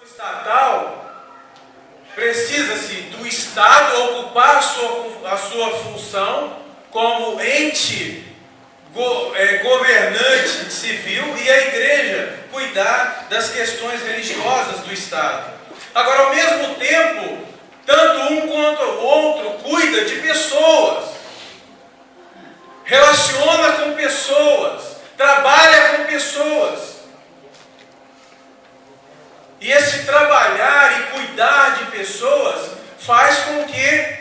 Estatal, precisa-se do Estado ocupar a sua função como ente governante civil e a igreja cuidar das questões religiosas do Estado. Agora, ao mesmo tempo, tanto um quanto o outro cuida de pessoas, relaciona com pessoas, trabalha com pessoas. E esse trabalhar e cuidar de pessoas faz com que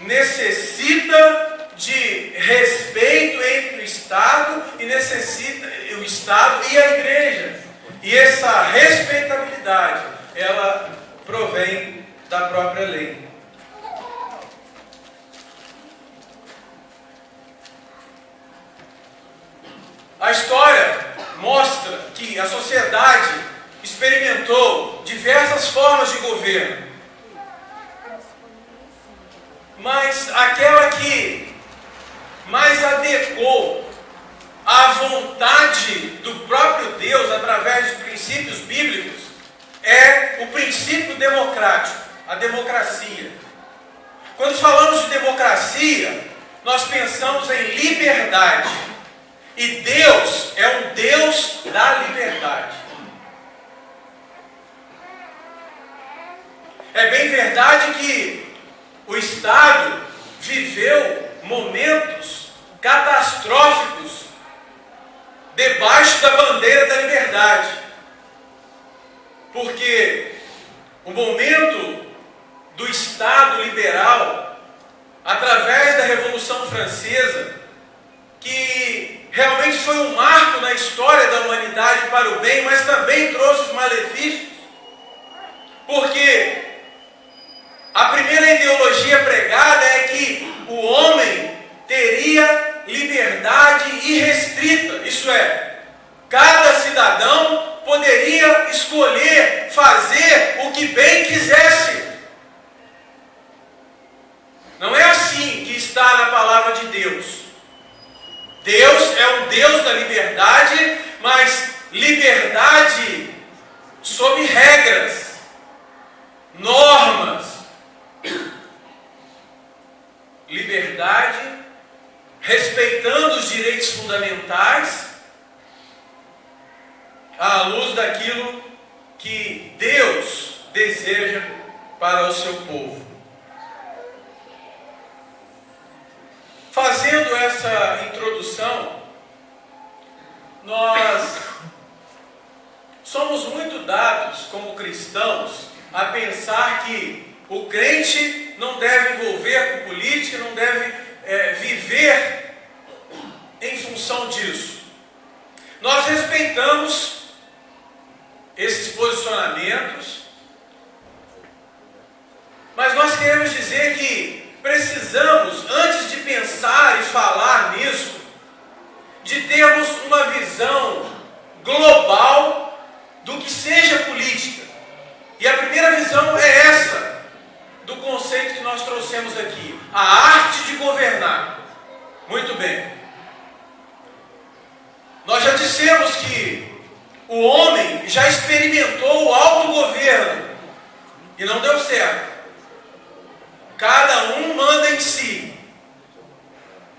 necessita de respeito entre o Estado e necessita o Estado e a igreja. E essa respeitabilidade, ela provém da própria lei. A história mostra que a sociedade experimentou diversas formas de governo, mas aquela que mais adequou à vontade do próprio Deus através dos princípios bíblicos é o princípio democrático, a democracia. Quando falamos de democracia, nós pensamos em liberdade, e Deus é um Deus da liberdade. É bem verdade que o Estado viveu momentos catastróficos debaixo da bandeira da liberdade, porque o momento do Estado liberal, através da Revolução Francesa, que realmente foi um marco na história da humanidade para o bem, mas também trouxe os malefícios, porque a primeira ideologia pregada é que o homem teria liberdade irrestrita, isso é, cada cidadão poderia escolher fazer o que bem quisesse. Não é assim que está na palavra de Deus. Deus é um Deus da liberdade, mas liberdade sob regras, normas. Liberdade respeitando os direitos fundamentais à luz daquilo que Deus deseja para o seu povo. Fazendo essa introdução, nós somos muito dados como cristãos a pensar que o crente não deve envolver com política, não deve viver em função disso. Nós respeitamos esses posicionamentos, mas nós queremos dizer que precisamos, antes de pensar e falar nisso, de termos uma visão global do que seja política. E a primeira visão é essa, do conceito que nós trouxemos aqui, a arte de governar. Muito bem. Nós já dissemos que o homem já experimentou o autogoverno e não deu certo. Cada um manda em si.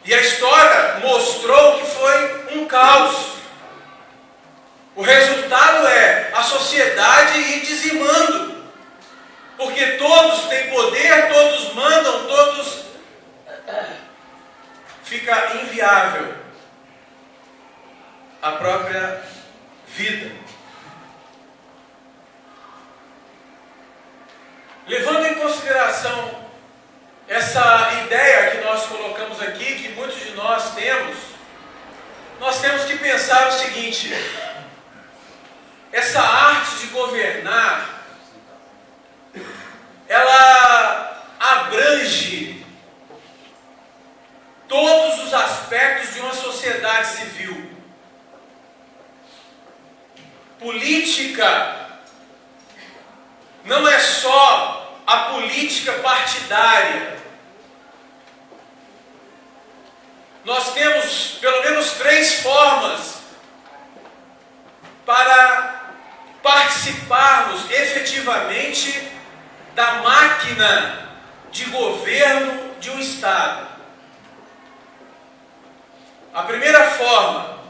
E a história mostrou que foi um caos. O resultado é a sociedade ir dizimando. Porque todos têm poder, todos mandam, todos... Fica inviável a própria vida. Levando em consideração essa ideia que nós colocamos aqui, que muitos de nós temos que pensar o seguinte: essa arte de governar, ela abrange todos os aspectos de uma sociedade civil. Política não é só a política partidária. Nós temos pelo menos 3 formas para participarmos efetivamente da máquina de governo de um Estado. A primeira forma,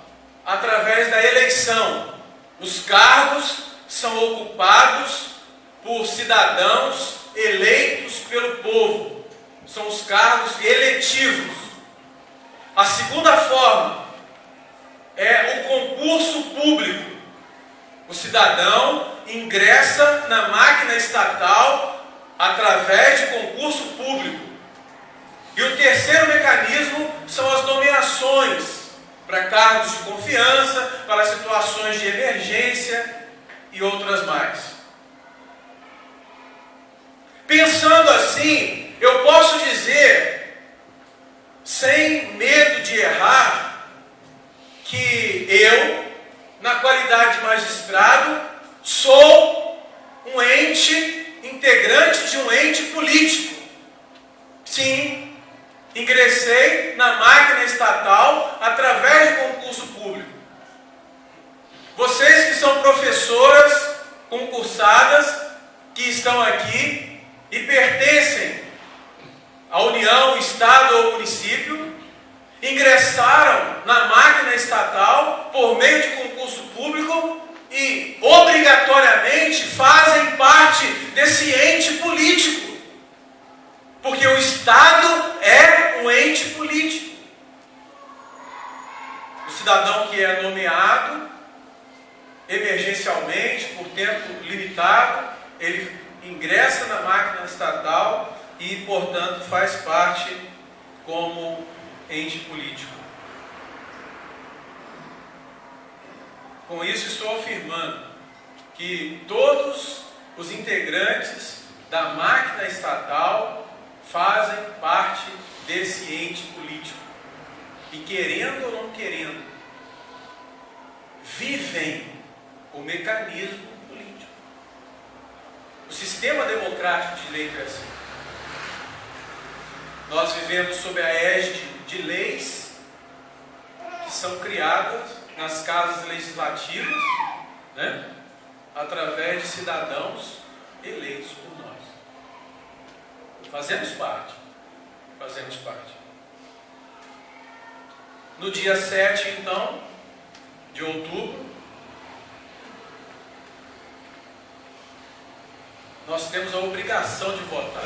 através da eleição. Os cargos são ocupados por cidadãos eleitos pelo povo. São os cargos eletivos. A segunda forma é o concurso público. O cidadão ingressa na máquina estatal através de concurso público. E o terceiro mecanismo são as nomeações para cargos de confiança, para situações de emergência e outras mais. Pensando assim, eu posso dizer, sem medo de errar, que eu, na qualidade de magistrado, sou um ente, integrante de um ente político. Sim, ingressei na máquina estatal através de concurso público. Vocês que são professoras concursadas, que estão aqui e pertencem à União, Estado ou município, ingressaram na máquina estatal por meio de concurso público e obrigatoriamente fazem parte desse ente político. Porque o Estado é um ente político. O cidadão que é nomeado emergencialmente, por tempo limitado, ele ingressa na máquina estatal e, portanto, faz parte como ente político. Com isso, estou afirmando que todos os integrantes da máquina estatal fazem parte desse ente político. E querendo ou não querendo, vivem o mecanismo político. O sistema democrático de direito é assim. Nós vivemos sob a égide de leis que são criadas nas casas legislativas, né, através de cidadãos eleitos por nós. Fazemos parte. No dia 7, então, de outubro, nós temos a obrigação de votar.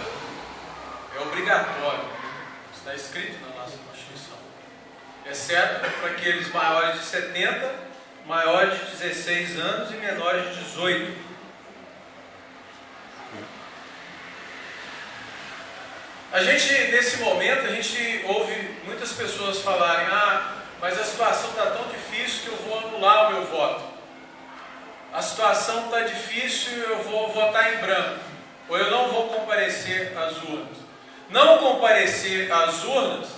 É obrigatório. Está escrito na nossa Constituição. Exceto para aqueles maiores de 70, maiores de 16 anos e menores de 18. A gente, nesse momento, a gente ouve muitas pessoas falarem: mas a situação está tão difícil que eu vou anular o meu voto. A situação está difícil, eu vou votar em branco. Ou eu não vou comparecer às urnas. Não comparecer às urnas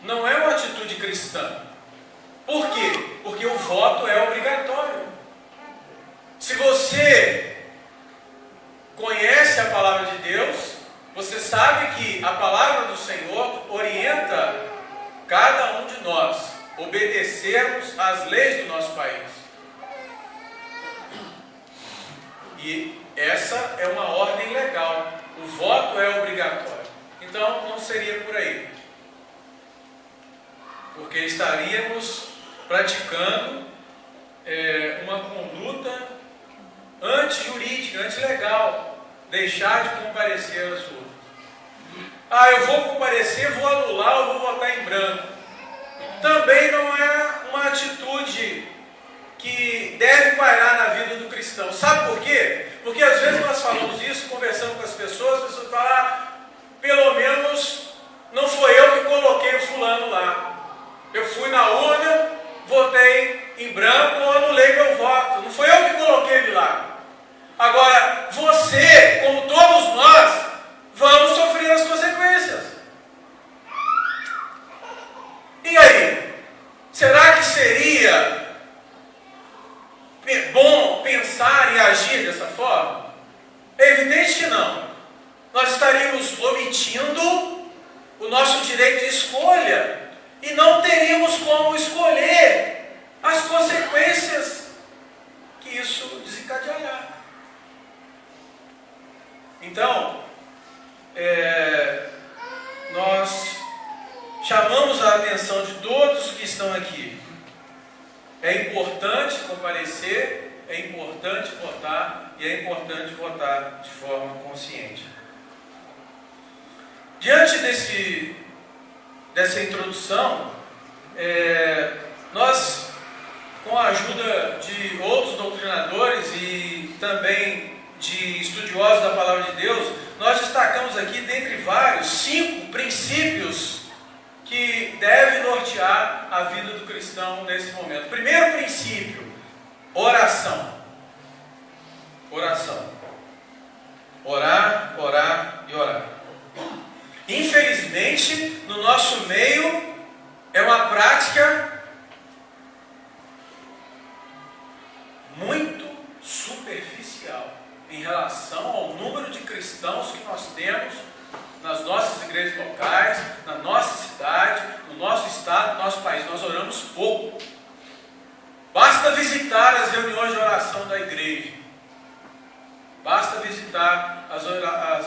não é uma atitude cristã. Por quê? Porque o voto é obrigatório. Se você conhece a palavra de Deus, você sabe que a palavra do Senhor orienta cada um de nós a obedecermos às leis do nosso país. E essa é uma ordem legal. O voto é obrigatório. Então, não seria por aí. Porque estaríamos praticando uma conduta antijurídica, antilegal. Deixar de comparecer às urnas. Eu vou comparecer, vou anular ou vou votar em branco. Também não é uma atitude que deve pairar na vida do cristão. Sabe por quê? Porque às vezes nós falamos isso, conversando com as pessoas falam: pelo menos não foi eu que coloquei o fulano lá. Eu fui na urna, votei em branco ou anulei meu voto. Não foi eu que coloquei ele lá. Agora, você, como todos nós, vamos sofrer as consequências. E aí? Será que seria bom pensar e agir dessa forma? É evidente que não. Nós estaríamos omitindo o nosso direito de escolha e não teríamos como escolher as consequências que isso desencadeará. Então, nós chamamos a atenção de todos que estão aqui. É importante comparecer, é importante votar e é importante votar de forma consciente. Diante dessa introdução, nós, com a ajuda de outros doutrinadores e também de estudiosos da Palavra de Deus, nós destacamos aqui, dentre vários, 5 princípios que devem nortear a vida do cristão nesse momento. Primeiro princípio, oração. Oração. Orar, orar e orar. Infelizmente, no nosso meio, é uma prática muito superficial em relação ao número de cristãos que nós temos nas nossas igrejas locais, na nossa cidade, no nosso estado, no nosso país. Nós oramos pouco. Basta visitar as reuniões de oração da igreja. Basta visitar as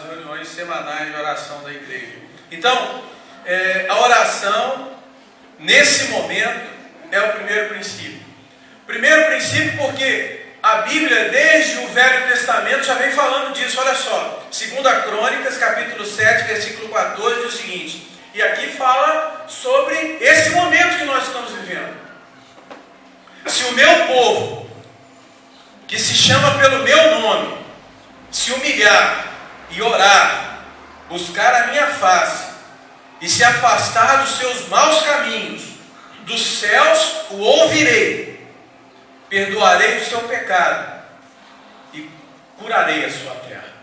reuniões semanais de oração da igreja. Então, a oração, nesse momento, é o primeiro princípio. Primeiro princípio porque a Bíblia, desde o Velho Testamento, já vem falando disso. Olha só, 2 Crônicas, capítulo 7, versículo 14, diz o seguinte, e aqui fala sobre esse momento que nós estamos vivendo. Se o meu povo, que se chama pelo meu nome, se humilhar e orar, buscar a minha face e se afastar dos seus maus caminhos, dos céus o ouvirei, perdoarei o seu pecado e curarei a sua terra.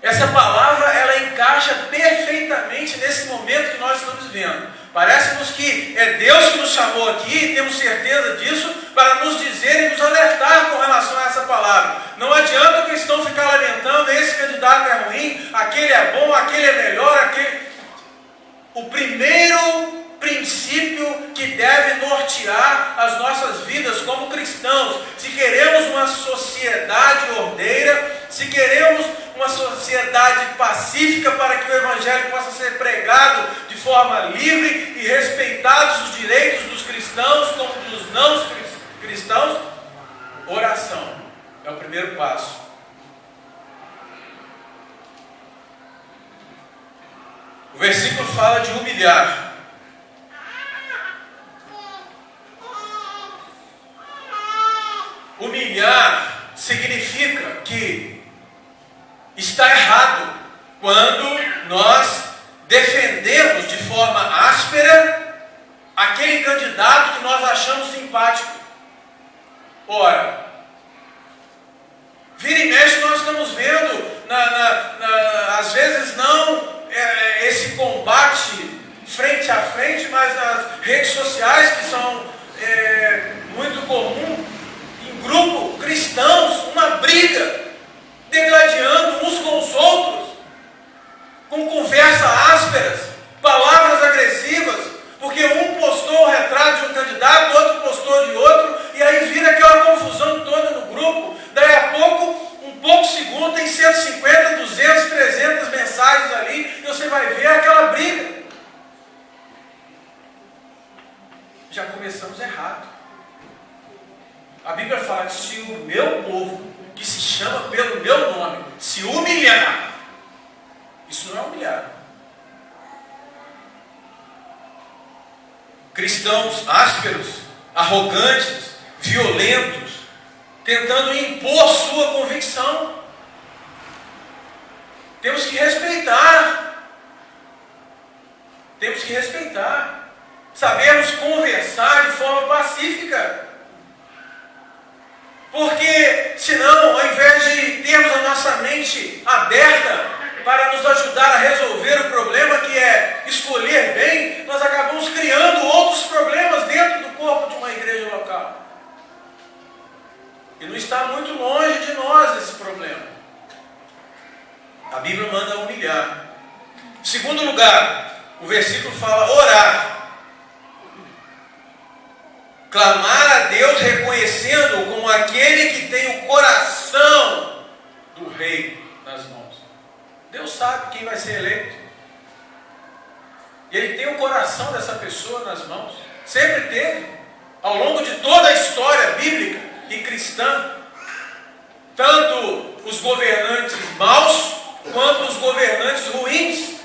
Essa palavra, ela encaixa perfeitamente nesse momento que nós estamos vivendo. Parece-nos que é Deus que nos chamou aqui, temos certeza disso, para nos dizer e nos alertar com relação a essa palavra. Não adianta o cristão ficar lamentando, esse candidato é ruim, aquele é bom, aquele é melhor, aquele... O primeiro princípio que deve nortear as nossas vidas como cristãos, se queremos uma sociedade ordeira, se queremos uma sociedade pacífica para que o Evangelho possa ser pregado de forma livre e respeitados os direitos dos cristãos como dos não cristãos, oração é o primeiro passo. O versículo fala de humilhar. Humilhar significa que está errado quando nós defendemos de forma áspera aquele candidato que nós achamos simpático. Ora, vira e mexe nós estamos vendo, às vezes não esse combate frente a frente, mas nas redes sociais, que são muito comum, em grupo, cristãos, uma briga, degladiando uns com os outros, com conversas ásperas, palavras agressivas, porque um postou o retrato de um candidato, outro postou de outro, e aí vira aquela confusão toda no grupo. Daí a pouco, um pouco segundo, tem 150, 200, 300 mensagens ali, e você vai ver aquela briga. Já começamos errado. A Bíblia fala que se o meu povo, que se chama pelo meu nome, se humilhar, isso não é humilhar. Cristãos ásperos, arrogantes, violentos, tentando impor sua convicção. Temos que respeitar. Temos que respeitar. Sabermos conversar de forma pacífica. Porque, senão, ao invés de termos a nossa mente aberta para nos ajudar a resolver o problema, que é escolher bem, nós acabamos criando outros problemas dentro do corpo de uma igreja local. E não está muito longe de nós esse problema. A Bíblia manda humilhar. Em segundo lugar, o versículo fala orar. Clamar a Deus reconhecendo-o como aquele que tem o coração do rei nas mãos. Deus sabe quem vai ser eleito. Ele tem o coração dessa pessoa nas mãos. Sempre teve. Ao longo de toda a história bíblica e cristã. Tanto os governantes maus, quanto os governantes ruins.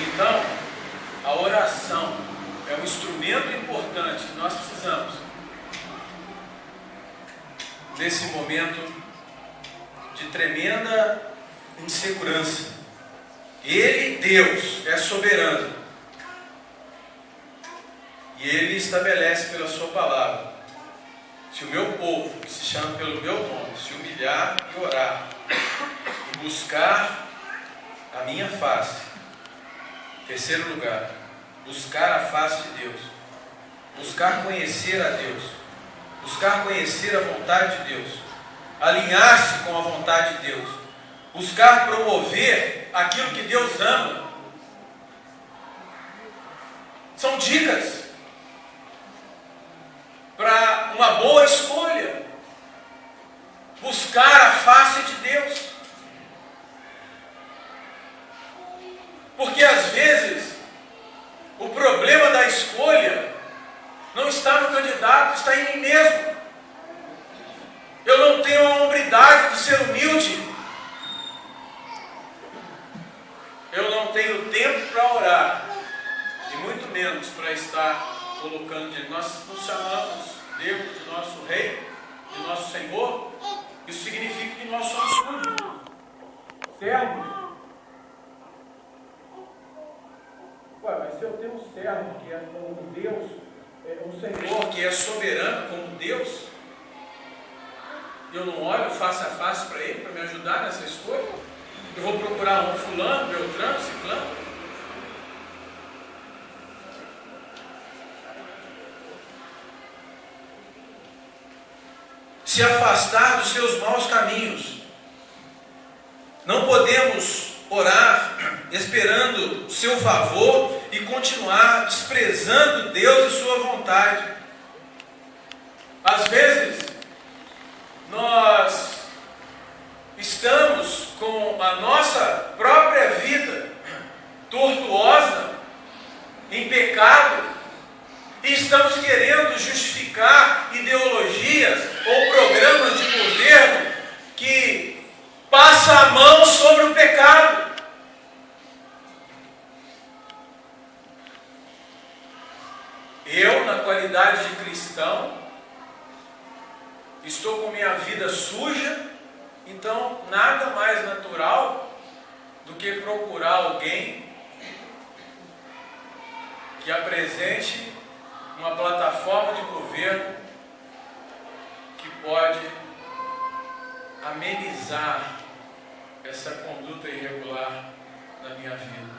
Então, a oração é um instrumento importante que nós precisamos nesse momento de tremenda insegurança. Ele, Deus, é soberano e Ele estabelece pela sua palavra: se o meu povo, que se chama pelo meu nome, se humilhar e orar e buscar a minha face. Terceiro lugar, buscar a face de Deus, buscar conhecer a Deus, buscar conhecer a vontade de Deus, alinhar-se com a vontade de Deus, buscar promover aquilo que Deus ama. São dicas para uma boa escolha. Buscar a face de Deus. Porque às vezes o problema da escolha não está no candidato, está em mim mesmo. Eu não tenho a hombridade de ser humilde. Eu não tenho tempo para orar, e muito menos para estar colocando diante. Nós nos chamamos Deus de nosso Rei, de nosso Senhor. Isso significa que nós somos súditos, servos. Ué, mas se eu tenho um servo que é como Deus, um Senhor que é soberano como Deus, eu não olho face a face para Ele para me ajudar nessa escolha? Eu vou procurar um fulano, beltrano, ciclano? Se afastar dos seus maus caminhos. Não podemos orar esperando o seu favor e continuar desprezando Deus e sua vontade. Às vezes, nós estamos com a nossa própria vida tortuosa, em pecado, e estamos querendo justificar ideologias ou programas de governo que passam a mão sobre o pecado. Eu, na qualidade de cristão, estou com minha vida suja, então nada mais natural do que procurar alguém que apresente uma plataforma de governo que pode amenizar essa conduta irregular na minha vida.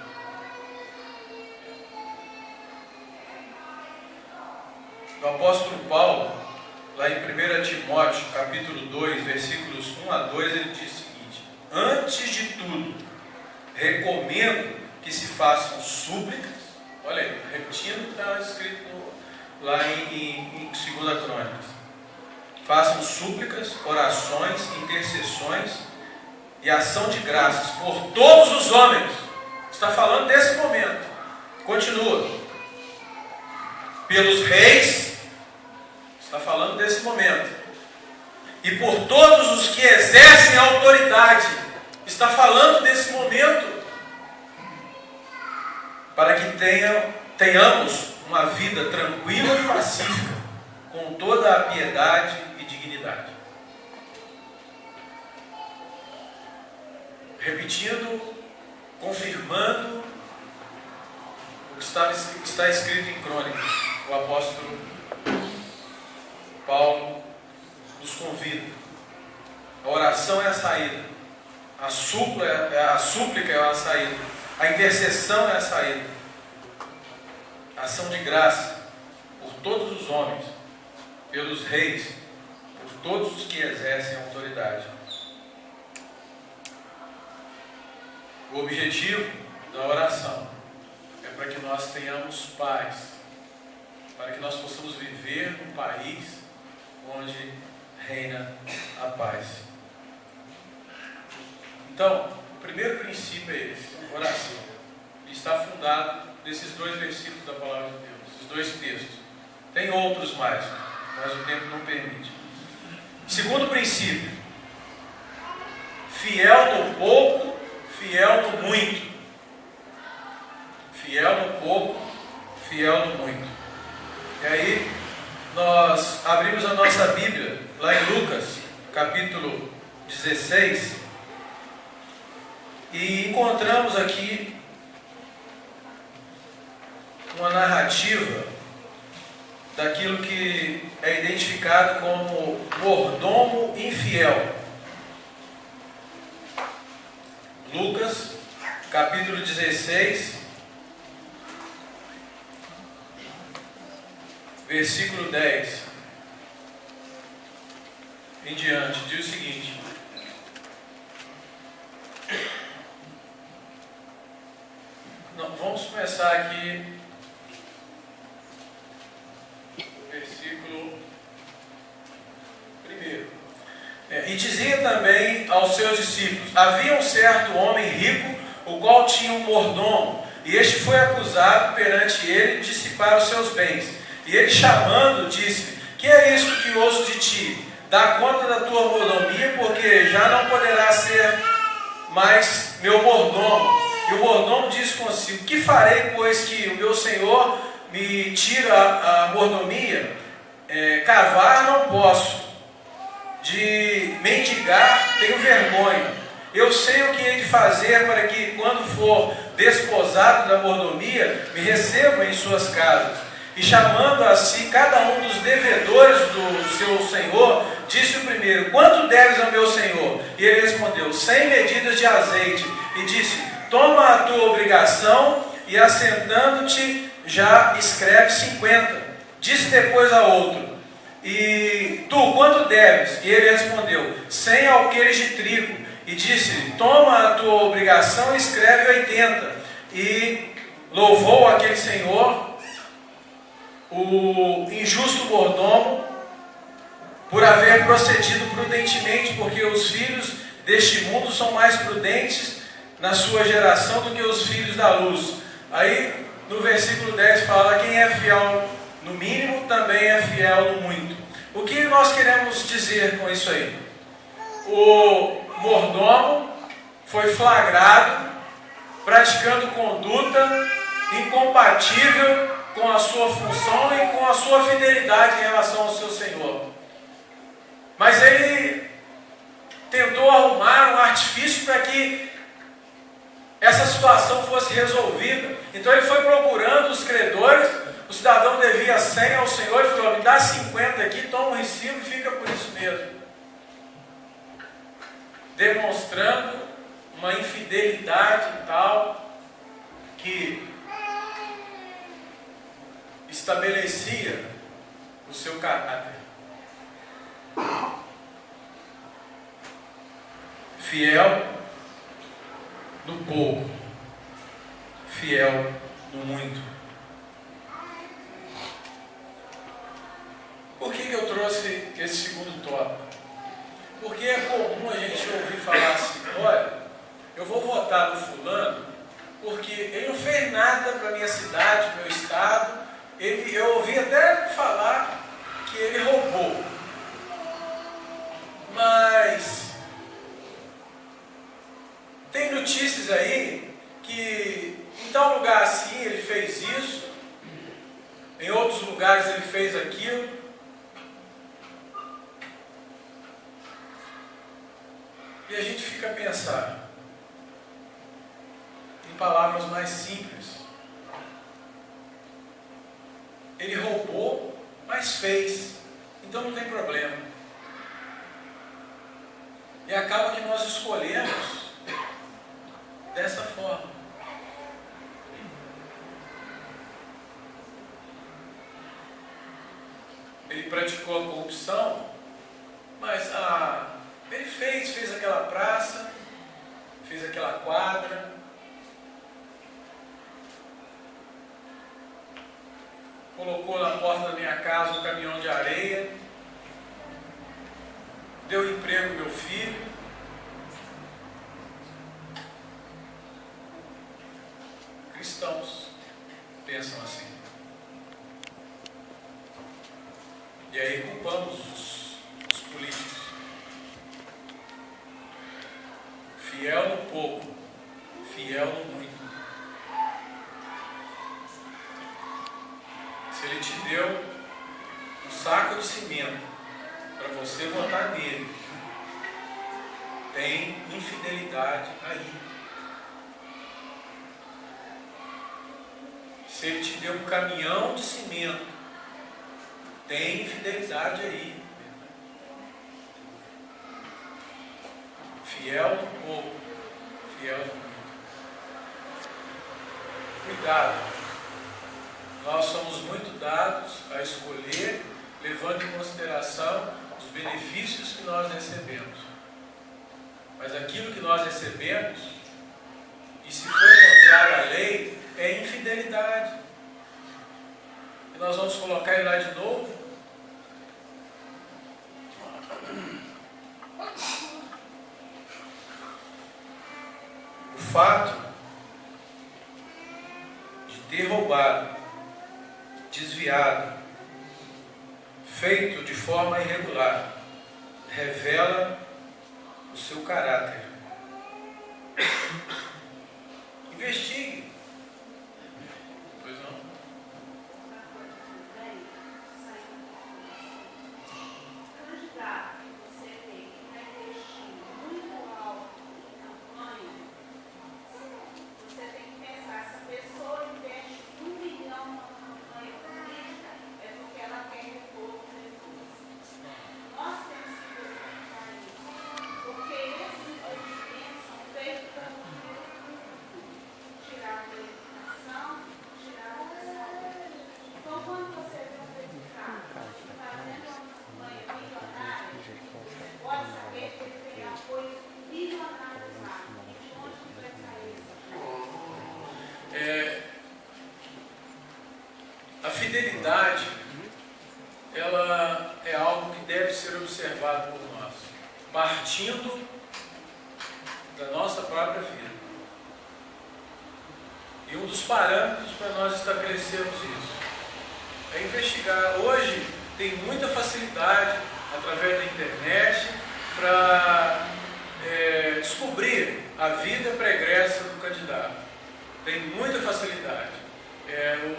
O apóstolo Paulo, lá em 1 Timóteo, capítulo 2, versículos 1 a 2, ele diz o seguinte: antes de tudo, recomendo que se façam súplicas. Olha aí, repetindo o que está escrito lá em 2 Crônicas. Façam súplicas, orações, intercessões e ação de graças por todos os homens. Está falando desse momento. Continua. Pelos reis. Está falando desse momento. E por todos os que exercem a autoridade. Está falando desse momento. Para que tenhamos uma vida tranquila e pacífica, com toda a piedade e dignidade. Repetindo, confirmando o que está escrito em Crônicas, o apóstolo Paulo nos convida. A oração é a saída, a súplica é a saída, a intercessão é a saída. Ação de graça por todos os homens, pelos reis, por todos os que exercem a autoridade. O objetivo da oração é para que nós tenhamos paz, para que nós possamos viver num país onde reina a paz. Então, o primeiro princípio é esse, oração. Está fundado nesses 2 versículos da palavra de Deus, esses 2 textos. Tem outros mais, mas o tempo não permite. Segundo princípio, fiel no pouco, fiel no muito. Fiel no pouco, fiel no muito. E aí, nós abrimos a nossa Bíblia, lá em Lucas, capítulo 16, e encontramos aqui uma narrativa daquilo que é identificado como mordomo infiel. Lucas, capítulo 16, versículo 10 em diante, diz o seguinte: vamos começar aqui, versículo 1. E dizia também aos seus discípulos: havia um certo homem rico, o qual tinha um mordomo, e este foi acusado perante ele de dissipar os seus bens. E ele, chamando, disse: que é isso que ouço de ti? Dá conta da tua mordomia, porque já não poderá ser mais meu mordomo. E o mordomo disse consigo: que farei, pois que o meu senhor me tira a mordomia? Cavar não posso, de mendigar tenho vergonha. Eu sei o que hei de fazer para que, quando for desposado da mordomia, me recebam em suas casas. E chamando a si cada um dos devedores do seu senhor, disse o primeiro: quanto deves ao meu senhor? E ele respondeu: 100 medidas de azeite. E disse: toma a tua obrigação, e assentando-te já escreve 50. Disse depois a outro: e tu quanto deves? E ele respondeu: 100 alqueires de trigo. E disse: toma a tua obrigação e escreve 80. E louvou aquele senhor, o injusto mordomo, por haver procedido prudentemente, porque os filhos deste mundo são mais prudentes na sua geração do que os filhos da luz. Aí no versículo 10 fala: quem é fiel no mínimo também é fiel no muito. O que nós queremos dizer com isso aí? O mordomo foi flagrado praticando conduta incompatível com a sua função e com a sua fidelidade em relação ao seu senhor. Mas ele tentou arrumar um artifício para que essa situação fosse resolvida. Então ele foi procurando os credores. O cidadão devia 100 ao senhor e falou: me dá 50 aqui, toma um recibo e fica por isso mesmo. Demonstrando uma infidelidade tal que estabelecia o seu caráter. Fiel no pouco, fiel no muito. Por que eu trouxe esse segundo tópico? Porque é comum a gente ouvir falar assim: olha, eu vou votar no fulano porque ele não fez nada para a minha cidade, para o meu estado. Eu ouvi até falar que ele roubou. Mas tem notícias aí que em tal lugar assim ele fez isso, em outros lugares ele fez aquilo. E a gente fica a pensar em palavras mais simples. Ele roubou, mas fez. Então não tem problema. E acaba que nós escolhemos dessa forma. Ele praticou a corrupção, mas ele fez aquela praça, fez aquela quadra. colocou na porta da minha casa um caminhão de areia, deu emprego ao meu filho. Cristãos pensam assim. E aí culpamos os políticos. Fiel no pouco, fiel no muito. Se ele te deu um saco de cimento para você votar nele, tem infidelidade aí. Se ele te deu um caminhão de cimento, tem infidelidade aí. Fiel no pouco, fiel no muito. Cuidado. Nós somos muito dados a escolher, levando em consideração os benefícios que nós recebemos. Mas aquilo que nós recebemos, e se for contrário à lei, é infidelidade. E nós vamos colocar ele lá de novo. O fato de ter roubado, desviado, feito de forma irregular, revela o seu caráter. Investigue. Pois não? A fidelidade, ela é algo que deve ser observado por nós, partindo da nossa própria vida. E um dos parâmetros para nós estabelecermos isso é investigar. Hoje tem muita facilidade, através da internet, para descobrir a vida pregressa do candidato. Tem muita facilidade.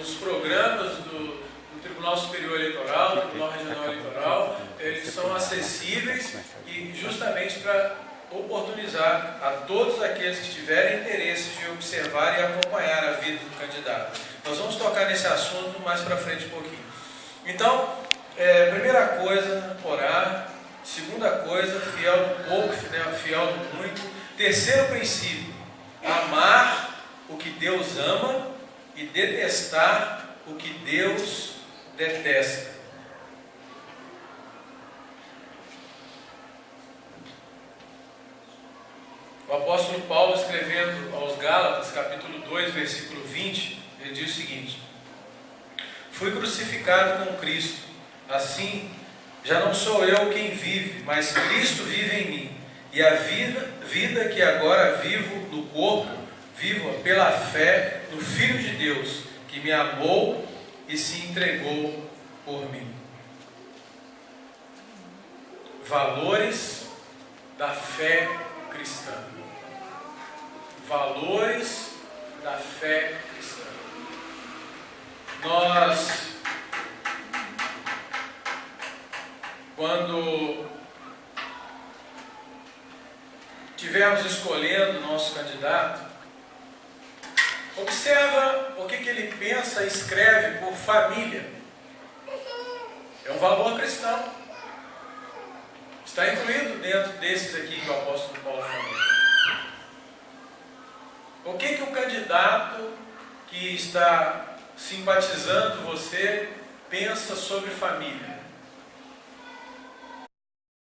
Os programas do Tribunal Superior Eleitoral, do Tribunal Regional Eleitoral, eles são acessíveis e justamente para oportunizar a todos aqueles que tiverem interesse de observar e acompanhar a vida do candidato. Nós vamos tocar nesse assunto mais para frente um pouquinho. Então, primeira coisa, orar. Segunda coisa, fiel no pouco, fiel no muito. Terceiro princípio, amar o que Deus ama e detestar o que Deus detesta. O apóstolo Paulo, escrevendo aos Gálatas, capítulo 2, versículo 20, ele diz o seguinte: fui crucificado com Cristo, assim já não sou eu quem vive, mas Cristo vive em mim, e a vida que agora vivo no corpo, vivo pela fé no Filho de Deus, que me amou e se entregou por mim. Valores da fé cristã. Valores da fé cristã. Nós, quando estivermos escolhendo nosso candidato, observa o que ele pensa e escreve por família. É um valor cristão. Está incluído dentro desses aqui que o apóstolo Paulo falou. O que o candidato que está simpatizando você pensa sobre família?